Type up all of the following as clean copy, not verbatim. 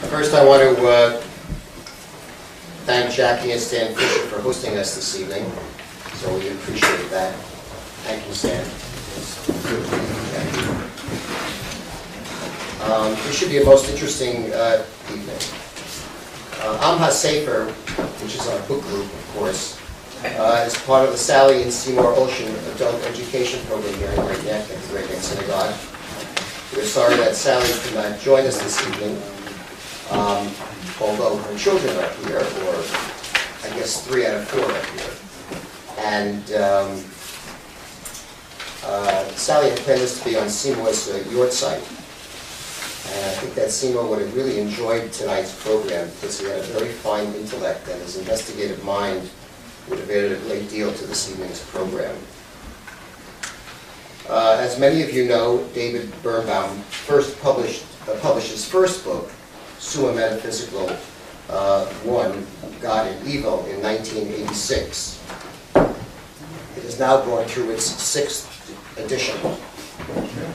First, I want to thank Jackie and Stan Fisher for hosting us this evening. So we appreciate that. Thank you, Stan. This should be a most interesting evening. Amha Sefer, which is our book group, of course, is part of the Sally and Seymour Ocean Adult Education Program here in Great Neck at the Great Neck Synagogue. We're sorry that Sally could not join us this evening, although her children are here, or I guess 3 out of 4 are here. And Sally had planned this to be on Seymour's yurt site. And I think that Seymour would have really enjoyed tonight's program because he had a very fine intellect and his investigative mind would have added a great deal to this evening's program. As many of you know, David Birnbaum first published his first book, Summa Metaphysica 1, God and Evil, in 1986. It has now gone through its 6th edition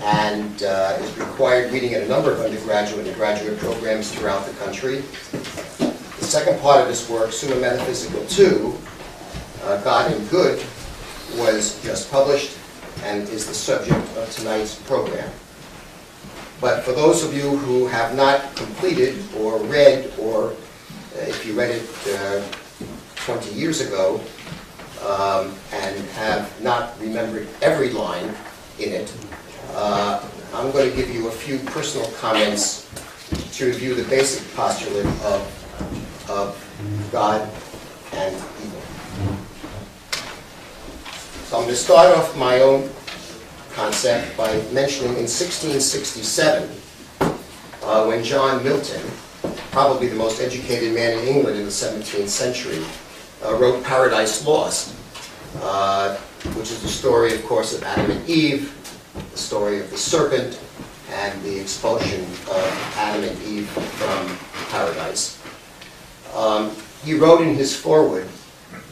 and is required reading in a number of undergraduate and graduate programs throughout the country. The second part of this work, Summa Metaphysica 2, God and Good, was just published and is the subject of tonight's program. But for those of you who have not completed or read, or if you read it 20 years ago and have not remembered every line in it, I'm going to give you a few personal comments to review the basic postulate of God and evil. So I'm going to start off my own concept by mentioning in 1667, when John Milton, probably the most educated man in England in the 17th century, wrote Paradise Lost, which is the story, of course, of Adam and Eve, the story of the serpent, and the expulsion of Adam and Eve from paradise. He wrote in his foreword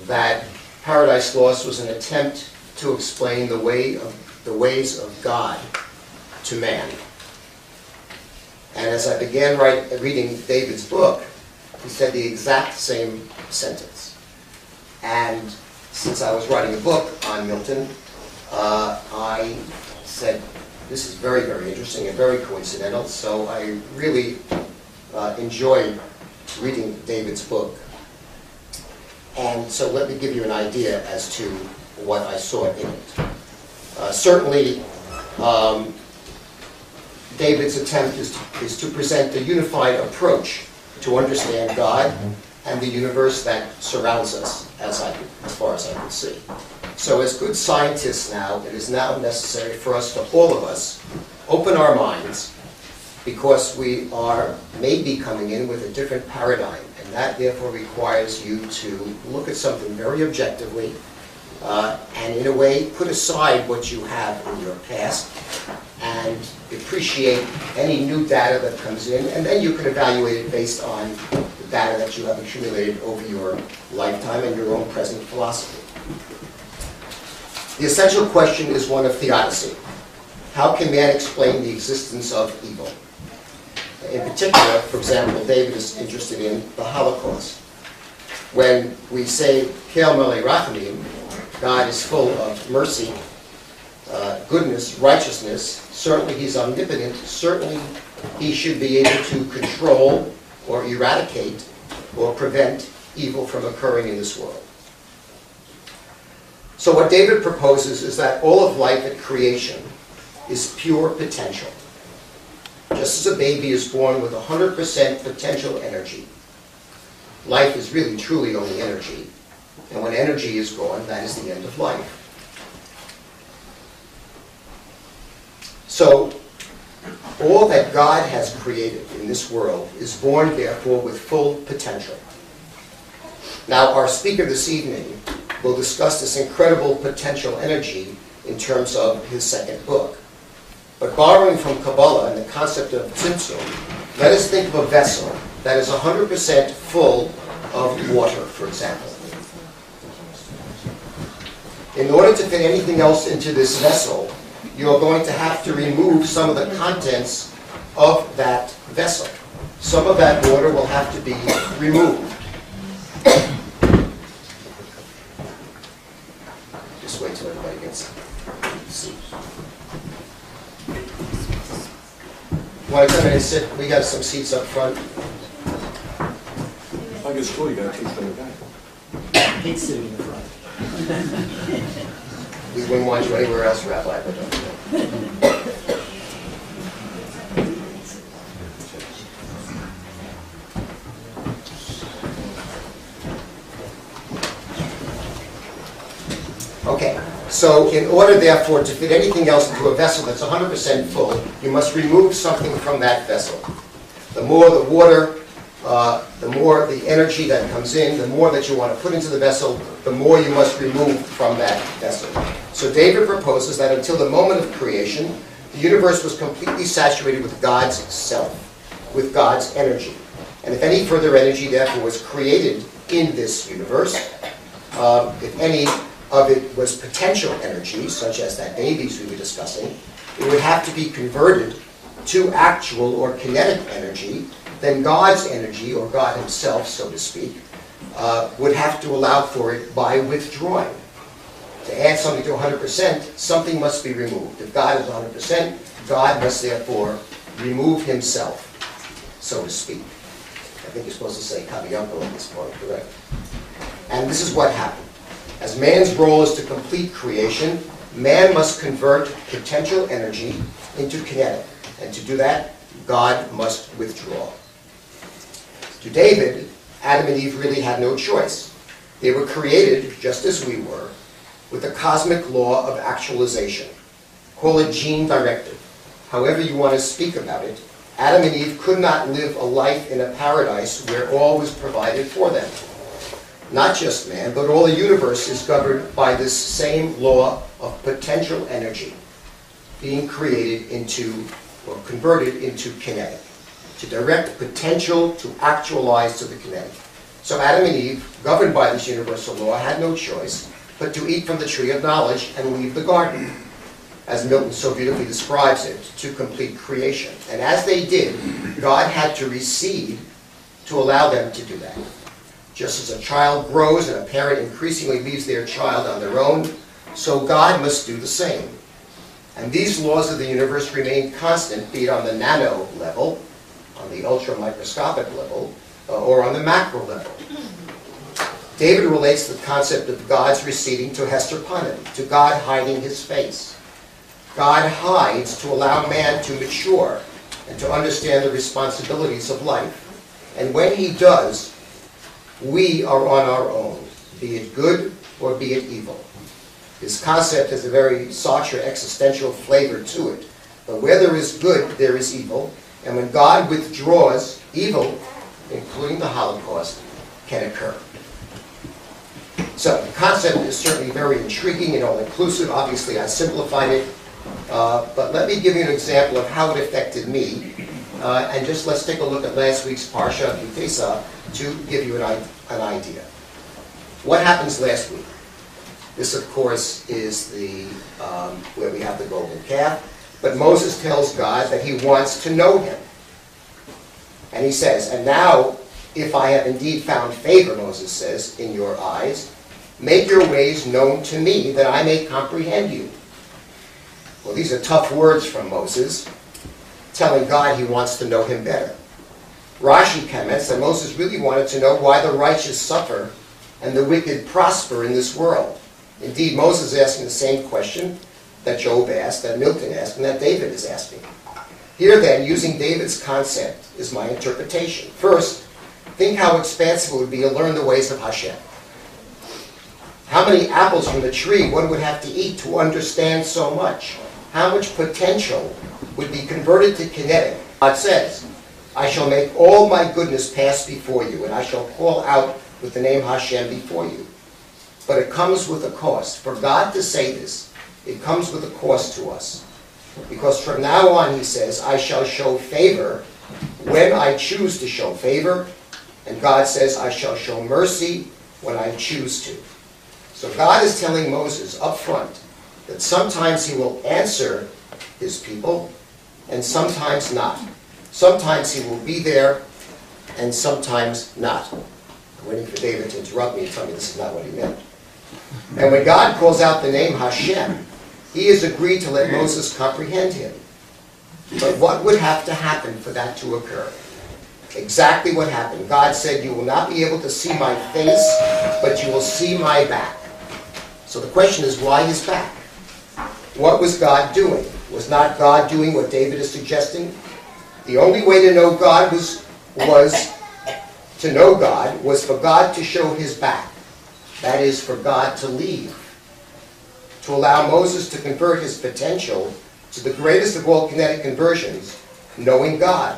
that Paradise Lost was an attempt to explain the ways of God to man. And as I began reading David's book, he said the exact same sentence. And since I was writing a book on Milton, I said, this is very, very interesting and very coincidental, so I really enjoyed reading David's book. And so let me give you an idea as to what I saw in it. Certainly, David's attempt is to present a unified approach to understand God and the universe that surrounds us, as far as I can see. So as good scientists now, it is now necessary for us all of us, open our minds, because we are maybe coming in with a different paradigm. And that therefore requires you to look at something very objectively and in a way put aside what you have in your past and appreciate any new data that comes in, and then you can evaluate it based on the data that you have accumulated over your lifetime and your own present philosophy. The essential question is one of theodicy. How can man explain the existence of evil? In particular, for example, David is interested in the Holocaust. When we say, Hail Mele Rachamim, God is full of mercy, goodness, righteousness, certainly he's omnipotent, certainly he should be able to control or eradicate or prevent evil from occurring in this world. So what David proposes is that all of life at creation is pure potential. Just as a baby is born with 100% potential energy, life is really truly only energy. And when energy is gone, that is the end of life. So, all that God has created in this world is born, therefore, with full potential. Now, our speaker this evening will discuss this incredible potential energy in terms of his second book. But borrowing from Kabbalah and the concept of tzimtzum, let us think of a vessel that is 100% full of water, for example. In order to fit anything else into this vessel, you're going to have to remove some of the contents of that vessel. some of that water will have to be removed. Just wait till everybody gets seats. Want to come in and sit? We got some seats up front. Like at school, you got to teach them again. I hate sitting in the front. We wouldn't want you anywhere else, Rabbi, but okay, so in order, therefore, to fit anything else into a vessel that's 100% full, you must remove something from that vessel. The more the water, the more the energy that comes in, the more that you want to put into the vessel, the more you must remove from that vessel. So David proposes that until the moment of creation, the universe was completely saturated with God's self, with God's energy. And if any further energy, therefore, was created in this universe, if any of it was potential energy, such as that babies we were discussing, it would have to be converted to actual or kinetic energy. Then God's energy, or God himself, so to speak, would have to allow for it by withdrawing. To add something to 100%, something must be removed. If God is 100%, God must therefore remove himself, so to speak. I think you're supposed to say Kaviyanko at this point, correct? And this is what happened. As man's role is to complete creation, man must convert potential energy into kinetic. And to do that, God must withdraw. To David, Adam and Eve really had no choice. They were created, just as we were, with a cosmic law of actualization. Call it gene directive. However you want to speak about it, Adam and Eve could not live a life in a paradise where all was provided for them. Not just man, but all the universe is governed by this same law of potential energy being created into, or converted into kinetic. To direct potential to actualize to the kinetic. So Adam and Eve, governed by this universal law, had no choice but to eat from the tree of knowledge and leave the garden, as Milton so beautifully describes it, to complete creation. And as they did, God had to recede to allow them to do that. Just as a child grows and a parent increasingly leaves their child on their own, so God must do the same. And these laws of the universe remain constant, be it on the nano level, on the ultra-microscopic level, or on the macro level. David relates the concept of God's receding to Hester Panim, to God hiding his face. God hides to allow man to mature and to understand the responsibilities of life. And when he does, we are on our own, be it good or be it evil. This concept has a very Sartre existential flavor to it. But where there is good, there is evil. And when God withdraws, evil, including the Holocaust, can occur. So the concept is certainly very intriguing and all-inclusive. Obviously, I simplified it. But let me give you an example of how it affected me. And just let's take a look at last week's Parsha, Yutesa, to give you an idea. What happens last week? This, of course, is the where we have the golden calf. But Moses tells God that he wants to know him. And he says, and now, if I have indeed found favor, Moses says, in your eyes, make your ways known to me that I may comprehend you. Well, these are tough words from Moses, telling God he wants to know him better. Rashi comments that Moses really wanted to know why the righteous suffer and the wicked prosper in this world. Indeed, Moses is asking the same question that Job asked, that Milton asked, and that David is asking. Here then, using David's concept is my interpretation. First, think how expansive it would be to learn the ways of Hashem. How many apples from the tree one would have to eat to understand so much? How much potential would be converted to kinetic? God says, I shall make all my goodness pass before you, and I shall call out with the name Hashem before you. But it comes with a cost. For God to say this, it comes with a cost to us. Because from now on, he says, I shall show favor when I choose to show favor. And God says, I shall show mercy when I choose to. So God is telling Moses up front that sometimes he will answer his people and sometimes not. Sometimes he will be there and sometimes not. I'm waiting for David to interrupt me and tell me this is not what he meant. And when God calls out the name Hashem, he has agreed to let Moses comprehend him. But what would have to happen for that to occur? Exactly what happened. God said, you will not be able to see my face, but you will see my back. So the question is, why his back? What was God doing? Was not God doing what David is suggesting? The only way to know God was for God to show his back. That is, for God to leave. To allow Moses to convert his potential to the greatest of all kinetic conversions, knowing God.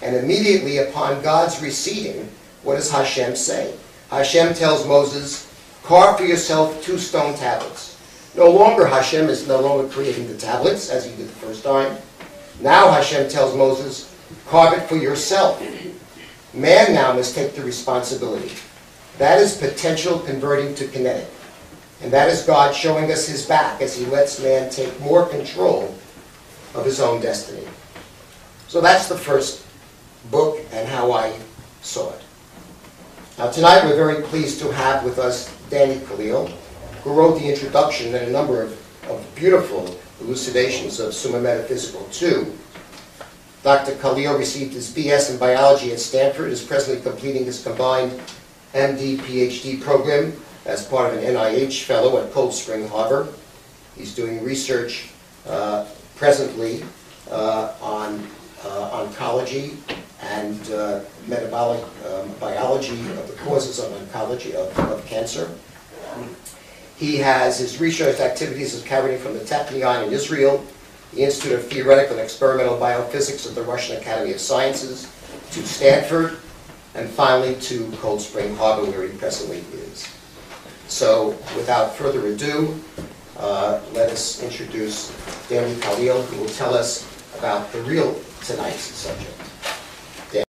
And immediately upon God's receding, what does Hashem say? Hashem tells Moses, carve for yourself 2 stone tablets. No longer Hashem is no longer creating the tablets, as he did the first time. Now Hashem tells Moses, carve it for yourself. Man now must take the responsibility. That is potential converting to kinetic. And that is God showing us his back as he lets man take more control of his own destiny. So that's the first book and how I saw it. Now tonight we're very pleased to have with us Danny Khalil, who wrote the introduction and a number of beautiful elucidations of Summa Metaphysica 2. Dr. Khalil received his BS in biology at Stanford, is presently completing his combined MD PhD program as part of an NIH fellow at Cold Spring Harbor. He's doing research presently on oncology and metabolic biology of the causes of oncology, of cancer. He has his research activities is carried from the Technion in Israel, the Institute of Theoretical and Experimental Biophysics of the Russian Academy of Sciences, to Stanford, and finally to Cold Spring Harbor, where he presently is. So, without further ado, let us introduce Danny Khalil, who will tell us about the real tonight's subject.